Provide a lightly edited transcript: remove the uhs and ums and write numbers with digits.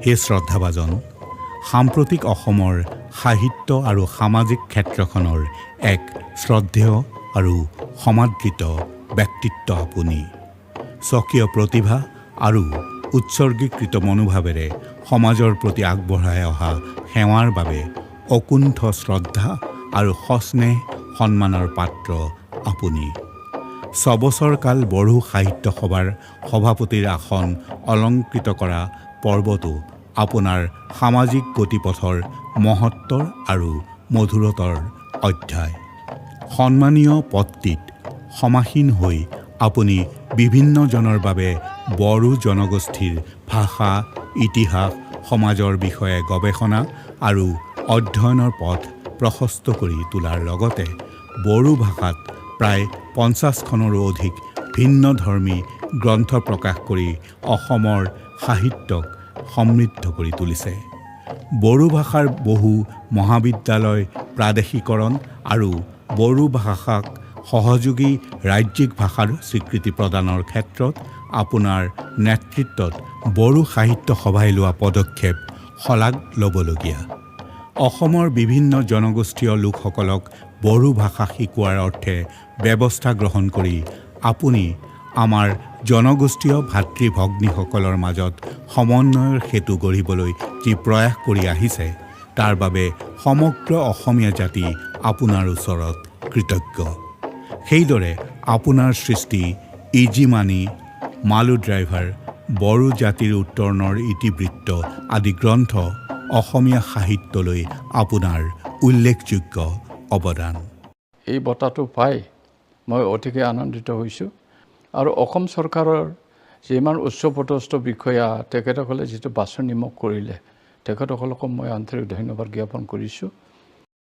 হে শ্ৰদ্ধাভাজন, সাম্প্ৰতিক অসমৰ সাহিত্য আৰু সামাজিক ক্ষেত্ৰখনৰ এক শ্ৰদ্ধেয় আৰু সমাদৃত ব্যক্তিত্ব আপুনি। স্বকীয় প্ৰতিভা আৰু উৎসৰ্গীকৃত মনোভাৱেৰে সমাজৰ প্ৰতি আগবঢ়াই অহা সেৱাৰ বাবে অকুণ্ঠ শ্ৰদ্ধা আৰু সস্নেহ সন্মানৰ পাত্ৰ আপুনি। 6 বছৰ কাল বড়ো সাহিত্য সভাৰ সভাপতিৰ আসন অলংকৃত কৰা পৰ্বটো আপোনাৰ সামাজিক গতিপথৰ মহত্বৰ আৰু মধুৰতাৰ অধ্যায়। সন্মানীয় পদটিত সমাসীন হৈ আপুনি বিভিন্নজনৰ বাবে বড়ো জনগোষ্ঠীৰ ভাষা, ইতিহাস, সমাজৰ বিষয়ে গৱেষণা আৰু অধ্যয়নৰ পথ প্ৰশস্ত কৰি তোলাৰ লগতে বড়ো ভাষাত প্ৰায় 50খনৰো অধিক ভিন্নধৰ্মী গ্ৰন্থ প্ৰকাশ কৰি অসমৰ সাহিত্যক সমৃদ্ধ কৰি তুলিছে। বড়ো ভাষাৰ বহু মহাবিদ্যালয় প্ৰাদেশিকৰণ আৰু বড়ো ভাষাক সহযোগী ৰাজ্যিক ভাষাৰ স্বীকৃতি প্ৰদানৰ ক্ষেত্ৰত আপোনাৰ নেতৃত্বত বড়ো সাহিত্য সভাই লোৱা পদক্ষেপ শলাগ ল'বলগীয়া। অসমৰ বিভিন্ন জনগোষ্ঠীয় লোকসকলক বড়ো ভাষা শিকোৱাৰ অৰ্থে ব্যৱস্থা গ্ৰহণ কৰি আপুনি আমাৰ জনগোষ্ঠীয় ভাতৃ ভগ্নীসকলৰ মাজত সমন্বয়ৰ সেতু গঢ়িবলৈ যি প্ৰয়াস কৰি আহিছে, তাৰ বাবে সমগ্ৰ অসমীয়া জাতি আপোনাৰ ওচৰত কৃতজ্ঞ। সেইদৰে আপোনাৰ সৃষ্টি ইজি মানি, মালু ড্ৰাইভাৰ, বড়ো জাতিৰ উত্তৰণৰ ইতিবৃত্ত আদি গ্ৰন্থ অসমীয়া সাহিত্যলৈ আপোনাৰ উল্লেখযোগ্য অৱদান। এই বঁটাটো পাই মই অতিকে আনন্দিত হৈছোঁ আৰু অসম চৰকাৰৰ যিমান উচ্চপদস্থ বিষয়া তেখেতসকলে যিটো বাছনি মোক কৰিলে তেখেতসকলকো মই আন্তৰিক ধন্যবাদ জ্ঞাপন কৰিছোঁ।